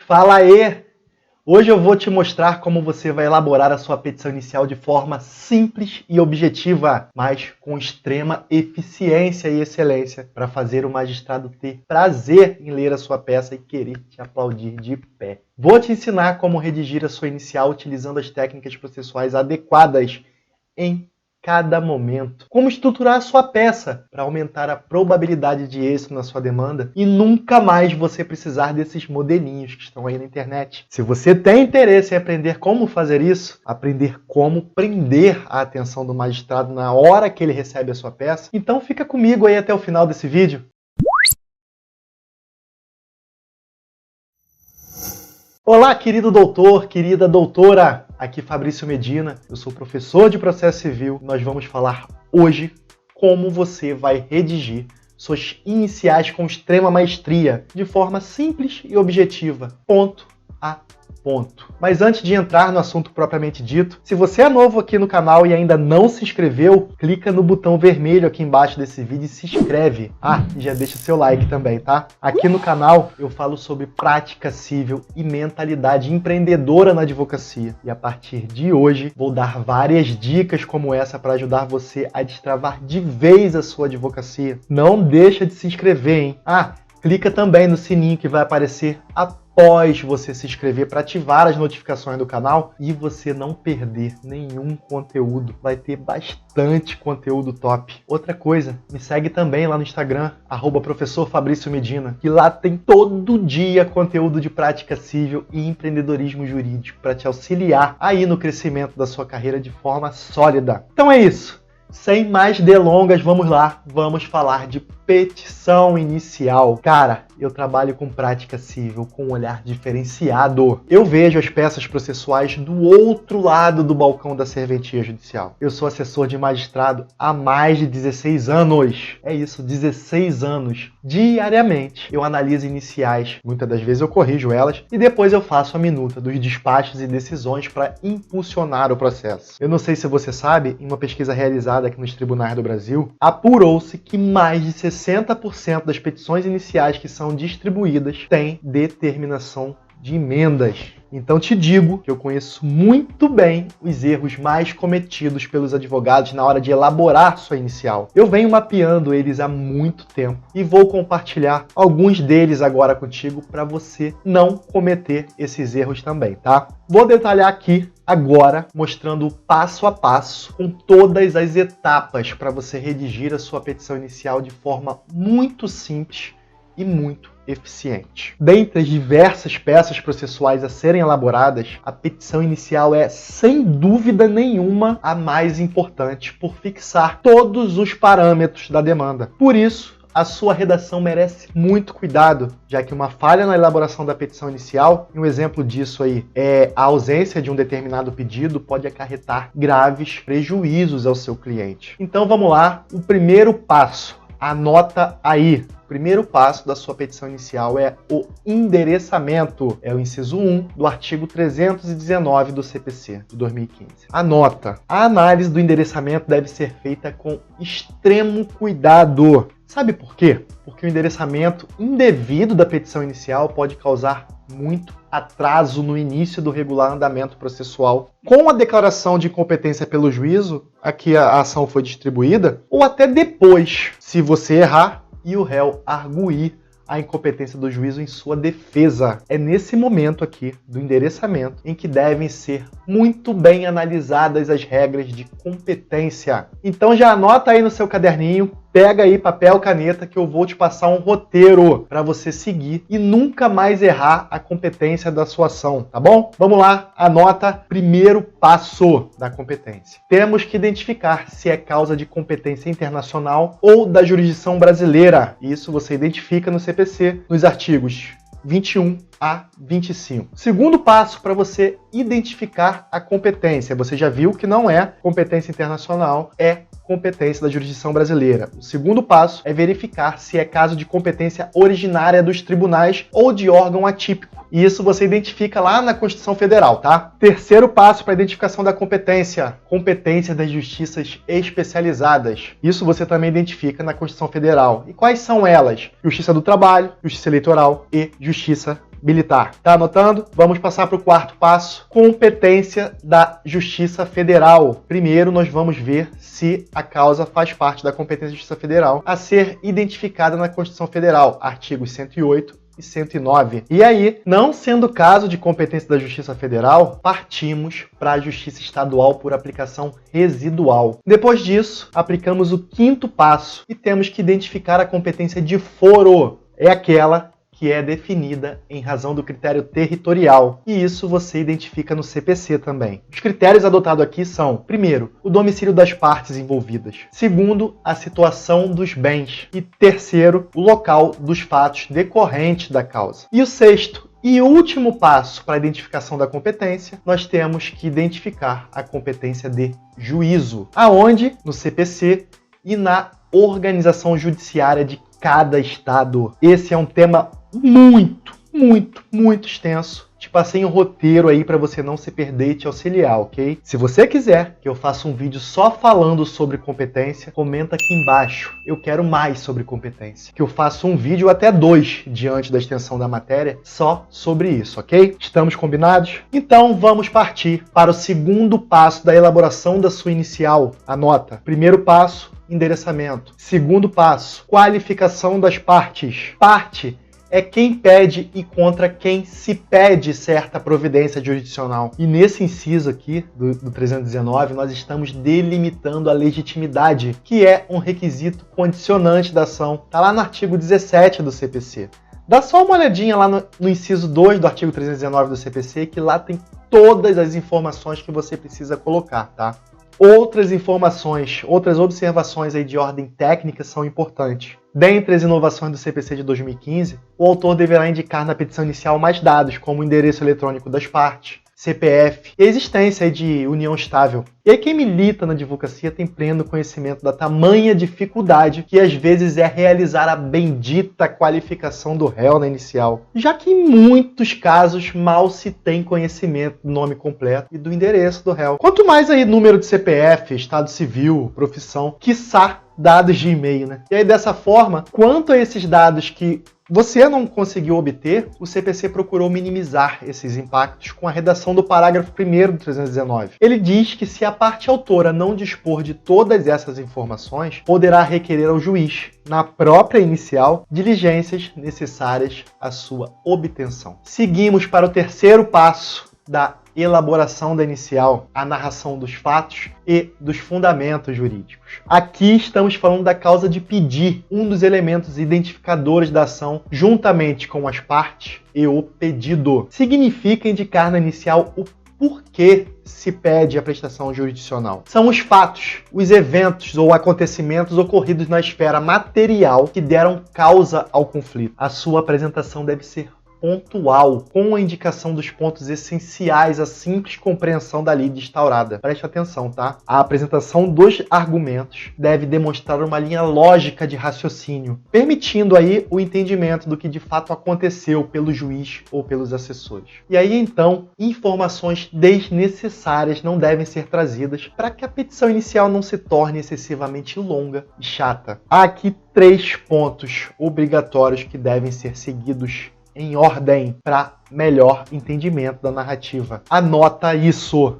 Fala aí! Hoje eu vou te mostrar como você vai elaborar a sua petição inicial de forma simples e objetiva, mas com extrema eficiência e excelência, para fazer o magistrado ter prazer em ler a sua peça e querer te aplaudir de pé. Vou te ensinar como redigir a sua inicial utilizando as técnicas processuais adequadas em cada momento. Como estruturar a sua peça para aumentar a probabilidade de êxito na sua demanda e nunca mais você precisar desses modelinhos que estão aí na internet. Se você tem interesse em aprender como fazer isso, aprender como prender a atenção do magistrado na hora que ele recebe a sua peça, então fica comigo aí até o final desse vídeo. Olá, querido doutor, querida doutora, aqui Fabrício Medina, eu sou professor de processo civil. Nós vamos falar hoje como você vai redigir suas iniciais com extrema maestria, de forma simples e objetiva, ponto a ponto. Mas antes de entrar no assunto propriamente dito, se você é novo aqui no canal e ainda não se inscreveu, clica no botão vermelho aqui embaixo desse vídeo e se inscreve. E já deixa seu like também, tá? Aqui no canal eu falo sobre prática civil e mentalidade empreendedora na advocacia. E a partir de hoje vou dar várias dicas como essa para ajudar você a destravar de vez a sua advocacia. Não deixa de se inscrever, hein? Clica também no sininho que vai aparecer após você se inscrever para ativar as notificações do canal e você não perder nenhum conteúdo. Vai ter bastante conteúdo top. Outra coisa, me segue também lá no Instagram, @professor Fabrício Medina, que lá tem todo dia conteúdo de prática civil e empreendedorismo jurídico para te auxiliar aí no crescimento da sua carreira de forma sólida. Então é isso. Sem mais delongas, vamos lá. Vamos falar de petição inicial. Cara, eu trabalho com prática civil com um olhar diferenciado. Eu vejo as peças processuais do outro lado do balcão da serventia judicial. Eu sou assessor de magistrado há mais de 16 anos. É isso, 16 anos. Diariamente, eu analiso iniciais. Muitas das vezes eu corrijo elas e depois eu faço a minuta dos despachos e decisões para impulsionar o processo. Eu não sei se você sabe, em uma pesquisa realizada aqui nos tribunais do Brasil, apurou-se que mais de 60% das petições iniciais que são distribuídas têm determinação de emendas. Então te digo que eu conheço muito bem os erros mais cometidos pelos advogados na hora de elaborar sua inicial. Eu venho mapeando eles há muito tempo e vou compartilhar alguns deles agora contigo para você não cometer esses erros também, tá? Vou detalhar aqui agora, mostrando o passo a passo, com todas as etapas para você redigir a sua petição inicial de forma muito simples e muito eficiente. Dentre as diversas peças processuais a serem elaboradas, a petição inicial é, sem dúvida nenhuma, a mais importante por fixar todos os parâmetros da demanda. Por isso, a sua redação merece muito cuidado, já que uma falha na elaboração da petição inicial, e um exemplo disso aí é a ausência de um determinado pedido, pode acarretar graves prejuízos ao seu cliente. Então vamos lá, o primeiro passo, anota aí. O primeiro passo da sua petição inicial é o endereçamento. É o inciso 1 do artigo 319 do CPC de 2015. Anota. A análise do endereçamento deve ser feita com extremo cuidado. Sabe por quê? Porque o endereçamento indevido da petição inicial pode causar muito atraso no início do regular andamento processual. Com a declaração de incompetência pelo juízo, a que a ação foi distribuída, ou até depois, se você errar e o réu arguir a incompetência do juízo em sua defesa. É nesse momento aqui do endereçamento em que devem ser muito bem analisadas as regras de competência. Então já anota aí no seu caderninho, pega aí papel, caneta, que eu vou te passar um roteiro para você seguir e nunca mais errar a competência da sua ação, tá bom? Vamos lá, anota primeiro passo da competência. Temos que identificar se é causa de competência internacional ou da jurisdição brasileira. Isso você identifica no CPC, nos artigos 21 a 25. Segundo passo para você identificar a competência. Você já viu que não é competência internacional, é competência da jurisdição brasileira. O segundo passo é verificar se é caso de competência originária dos tribunais ou de órgão atípico. E isso você identifica lá na Constituição Federal, tá? Terceiro passo para a identificação da competência, competência das justiças especializadas. Isso você também identifica na Constituição Federal. E quais são elas? Justiça do Trabalho, Justiça Eleitoral e Justiça militar. Tá anotando? Vamos passar para o quarto passo. Competência da Justiça Federal. Primeiro, nós vamos ver se a causa faz parte da competência da Justiça Federal a ser identificada na Constituição Federal, artigos 108 e 109. E aí, não sendo caso de competência da Justiça Federal, partimos para a Justiça Estadual por aplicação residual. Depois disso, aplicamos o quinto passo e temos que identificar a competência de foro. É aquela que é definida em razão do critério territorial. E isso você identifica no CPC também. Os critérios adotados aqui são, primeiro, o domicílio das partes envolvidas. Segundo, a situação dos bens. E terceiro, o local dos fatos decorrentes da causa. E o sexto e último passo para a identificação da competência, nós temos que identificar a competência de juízo. Aonde? No CPC e na organização judiciária de cada estado. Esse é um tema muito extenso. Te passei um roteiro aí para você não se perder e te auxiliar, ok? Se você quiser que eu faça um vídeo só falando sobre competência, comenta aqui embaixo. Eu quero mais sobre competência. Que eu faça um vídeo até 2 diante da extensão da matéria só sobre isso, ok? Estamos combinados? Então vamos partir para o segundo passo da elaboração da sua inicial. Anota. Primeiro passo, endereçamento. Segundo passo, qualificação das partes. Parte é quem pede e contra quem se pede certa providência jurisdicional. E nesse inciso aqui, do 319, nós estamos delimitando a legitimidade, que é um requisito condicionante da ação. Está lá no artigo 17 do CPC. Dá só uma olhadinha lá no inciso 2 do artigo 319 do CPC, que lá tem todas as informações que você precisa colocar, tá? Outras informações, outras observações aí de ordem técnica são importantes. Dentre as inovações do CPC de 2015, o autor deverá indicar na petição inicial mais dados, como o endereço eletrônico das partes, CPF e a existência de união estável. E aí quem milita na advocacia tem pleno conhecimento da tamanha dificuldade que às vezes é realizar a bendita qualificação do réu na inicial, já que em muitos casos mal se tem conhecimento do nome completo e do endereço do réu. Quanto mais aí número de CPF, estado civil, profissão, quiçá dados de e-mail, né? E aí dessa forma, quanto a esses dados que você não conseguiu obter, o CPC procurou minimizar esses impactos com a redação do parágrafo 1º do 319. Ele diz que se a parte autora não dispor de todas essas informações, poderá requerer ao juiz, na própria inicial, diligências necessárias à sua obtenção. Seguimos para o terceiro passo da elaboração da inicial, a narração dos fatos e dos fundamentos jurídicos. Aqui estamos falando da causa de pedir, um dos elementos identificadores da ação, juntamente com as partes e o pedido. Significa indicar na inicial o porquê se pede a prestação jurisdicional. São os fatos, os eventos ou acontecimentos ocorridos na esfera material que deram causa ao conflito. A sua apresentação deve ser pontual, com a indicação dos pontos essenciais à simples compreensão da lei instaurada. Preste atenção, tá? A apresentação dos argumentos deve demonstrar uma linha lógica de raciocínio, permitindo aí o entendimento do que de fato aconteceu pelo juiz ou pelos assessores. E aí, então, informações desnecessárias não devem ser trazidas para que a petição inicial não se torne excessivamente longa e chata. Há aqui 3 pontos obrigatórios que devem ser seguidos em ordem para melhor entendimento da narrativa. Anota isso,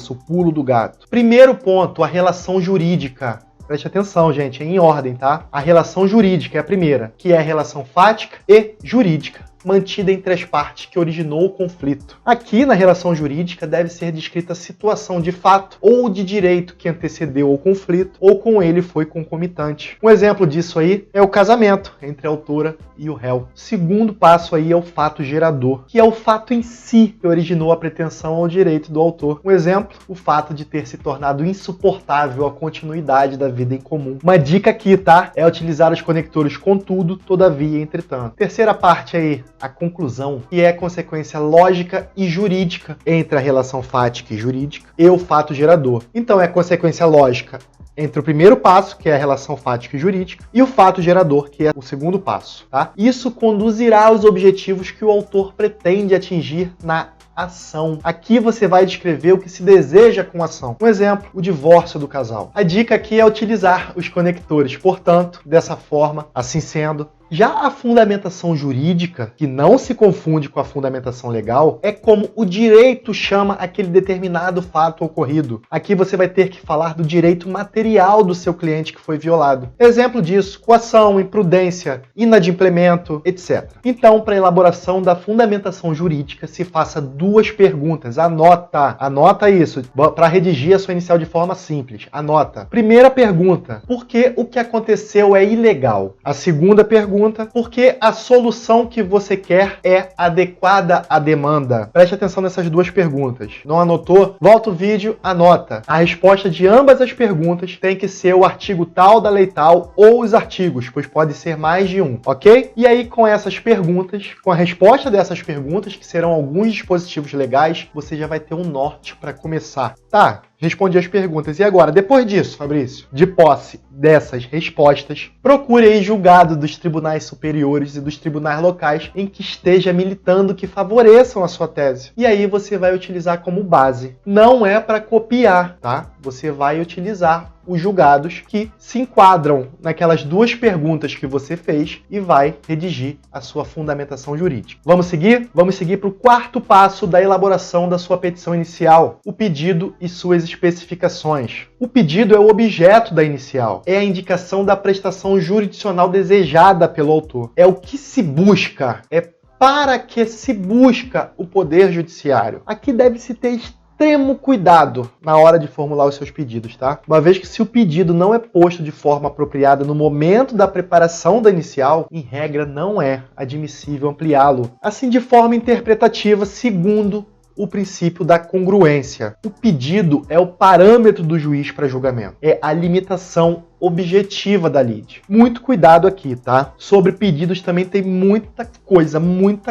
o pulo do gato. Primeiro ponto, a relação jurídica. Preste atenção, gente, é em ordem, tá? A relação jurídica é a primeira, que é a relação fática e jurídica, mantida entre as partes que originou o conflito. Aqui, na relação jurídica, deve ser descrita a situação de fato ou de direito que antecedeu o conflito ou com ele foi concomitante. Um exemplo disso aí é o casamento entre a autora e o réu. Segundo passo aí é o fato gerador, que é o fato em si que originou a pretensão ao direito do autor. Um exemplo, o fato de ter se tornado insuportável a continuidade da vida em comum. Uma dica aqui, tá? É utilizar os conectores contudo, todavia, entretanto. Terceira parte aí, a conclusão, que é a consequência lógica e jurídica entre a relação fática e jurídica e o fato gerador. Então é a consequência lógica entre o primeiro passo, que é a relação fática e jurídica, e o fato gerador, que é o segundo passo, tá? Isso conduzirá aos objetivos que o autor pretende atingir na ação. Aqui você vai descrever o que se deseja com a ação. Um exemplo, o divórcio do casal. A dica aqui é utilizar os conectores. Portanto, dessa forma, assim sendo, Já a fundamentação jurídica, que não se confunde com a fundamentação legal, é como o direito chama aquele determinado fato ocorrido. Aqui você vai ter que falar do direito material do seu cliente que foi violado. Exemplo disso, coação, imprudência, inadimplemento, etc. Então, para a elaboração da fundamentação jurídica, se faça duas perguntas. Anota isso, para redigir a sua inicial de forma simples. Anota. Primeira pergunta, por que o que aconteceu é ilegal? A segunda pergunta, por que a solução que você quer é adequada à demanda? Preste atenção nessas duas perguntas. Não anotou? Volta o vídeo, anota. A resposta de ambas as perguntas tem que ser o artigo tal da lei tal ou os artigos, pois pode ser mais de um, ok? E aí, com essas perguntas, com a resposta dessas perguntas, que serão alguns dispositivos legais, você já vai ter um norte para começar. Tá, respondi as perguntas. E agora, depois disso, Fabrício, de posse dessas respostas, procure aí julgado dos tribunais superiores e dos tribunais locais em que esteja militando que favoreçam a sua tese. E aí você vai utilizar como base. Não é para copiar, tá? Você vai utilizar os julgados que se enquadram naquelas duas perguntas que você fez e vai redigir a sua fundamentação jurídica. Vamos seguir? Vamos seguir para o quarto passo da elaboração da sua petição inicial, o pedido e suas especificações. O pedido é o objeto da inicial, é a indicação da prestação jurisdicional desejada pelo autor. É o que se busca, é para que se busca o poder judiciário. Aqui deve-se ter extremo cuidado na hora de formular os seus pedidos, tá? Uma vez que se o pedido não é posto de forma apropriada no momento da preparação da inicial, em regra não é admissível ampliá-lo. Assim, de forma interpretativa, segundo o princípio da congruência. O pedido é o parâmetro do juiz para julgamento. É a limitação objetiva da lide. Muito cuidado aqui, tá? Sobre pedidos também tem muita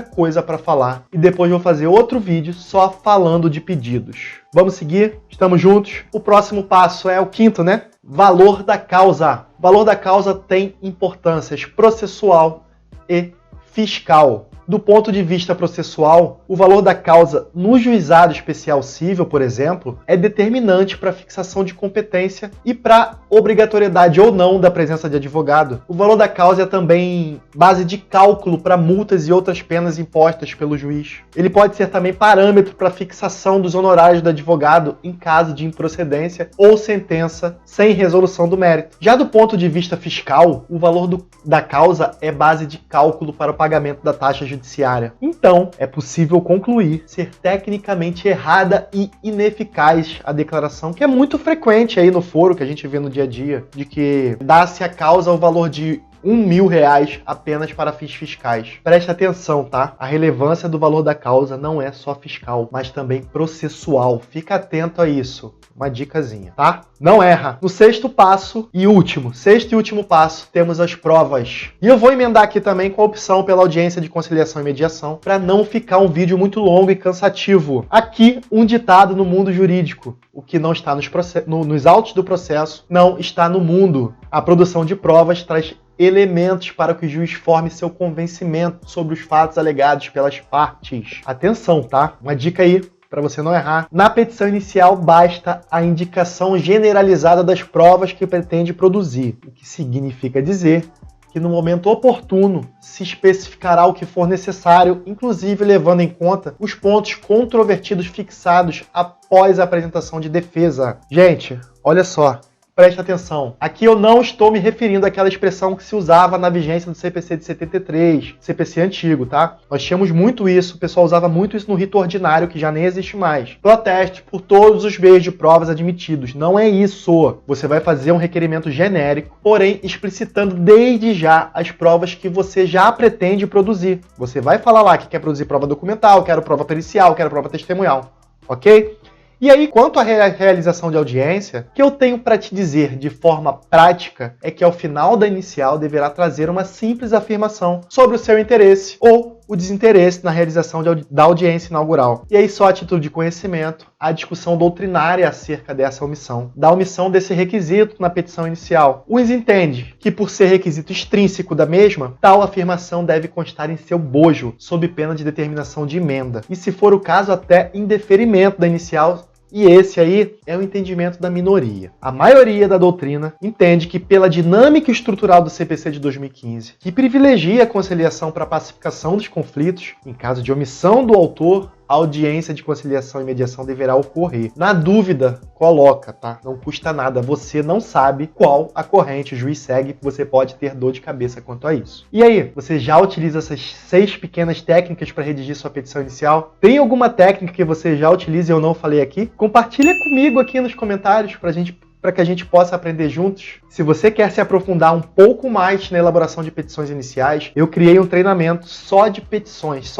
coisa para falar. E depois vou fazer outro vídeo só falando de pedidos. Vamos seguir? Estamos juntos? O próximo passo é o quinto, né? Valor da causa. O valor da causa tem importâncias processual e fiscal. Do ponto de vista processual, o valor da causa no juizado especial civil, por exemplo, é determinante para a fixação de competência e para obrigatoriedade ou não da presença de advogado. O valor da causa é também base de cálculo para multas e outras penas impostas pelo juiz. Ele pode ser também parâmetro para a fixação dos honorários do advogado em caso de improcedência ou sentença sem resolução do mérito. Já do ponto de vista fiscal, o valor da causa é base de cálculo para o pagamento da taxa judiciária. Então, é possível concluir ser tecnicamente errada e ineficaz a declaração, que é muito frequente aí no foro que a gente vê no dia a dia, de que dá-se a causa o valor de R$1.000 apenas para fins fiscais. Preste atenção, tá? A relevância do valor da causa não é só fiscal, mas também processual. Fica atento a isso. Uma dicasinha, tá? Não erra. No sexto e último passo, temos as provas. E eu vou emendar aqui também com a opção pela audiência de conciliação e mediação, para não ficar um vídeo muito longo e cansativo. Aqui, um ditado no mundo jurídico. O que não está nos autos do processo, não está no mundo. A produção de provas traz elementos para que o juiz forme seu convencimento sobre os fatos alegados pelas partes. Atenção, tá? Uma dica aí para você não errar. Na petição inicial, basta a indicação generalizada das provas que pretende produzir, o que significa dizer que no momento oportuno se especificará o que for necessário, inclusive levando em conta os pontos controvertidos fixados após a apresentação de defesa. Gente, olha só. Preste atenção. Aqui eu não estou me referindo àquela expressão que se usava na vigência do CPC de 73, CPC antigo, tá? Nós tínhamos muito isso, o pessoal usava muito isso no rito ordinário, que já nem existe mais. Proteste por todos os meios de provas admitidos. Não é isso. Você vai fazer um requerimento genérico, porém explicitando desde já as provas que você já pretende produzir. Você vai falar lá que quer produzir prova documental, quero prova pericial, quero prova testemunhal, ok? E aí, quanto à realização de audiência, o que eu tenho para te dizer de forma prática é que ao final da inicial deverá trazer uma simples afirmação sobre o seu interesse ou o desinteresse na realização da audiência inaugural. E aí, só a título de conhecimento, a discussão doutrinária acerca dessa omissão, da omissão desse requisito na petição inicial. O juiz entende que, por ser requisito extrínseco da mesma, tal afirmação deve constar em seu bojo, sob pena de determinação de emenda. E, se for o caso, até em deferimento da inicial, E esse aí é o entendimento da minoria. A maioria da doutrina entende que pela dinâmica estrutural do CPC de 2015, que privilegia a conciliação para a pacificação dos conflitos, em caso de omissão do autor, a audiência de conciliação e mediação deverá ocorrer. Na dúvida, coloca, tá? Não custa nada. Você não sabe qual a corrente o juiz segue, você pode ter dor de cabeça quanto a isso. E aí, você já utiliza essas 6 pequenas técnicas para redigir sua petição inicial? Tem alguma técnica que você já utiliza e eu não falei aqui? Compartilha comigo aqui nos comentários para que a gente possa aprender juntos. Se você quer se aprofundar um pouco mais na elaboração de petições iniciais, eu criei um treinamento só de petições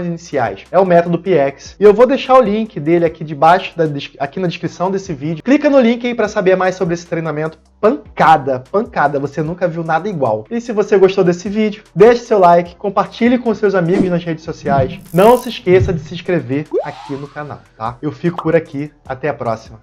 iniciais. É o método PX. E eu vou deixar o link dele aqui debaixo, aqui na descrição desse vídeo. Clica no link aí para saber mais sobre esse treinamento. Pancada, você nunca viu nada igual. E se você gostou desse vídeo, deixe seu like, compartilhe com seus amigos nas redes sociais. Não se esqueça de se inscrever aqui no canal, tá? Eu fico por aqui, até a próxima.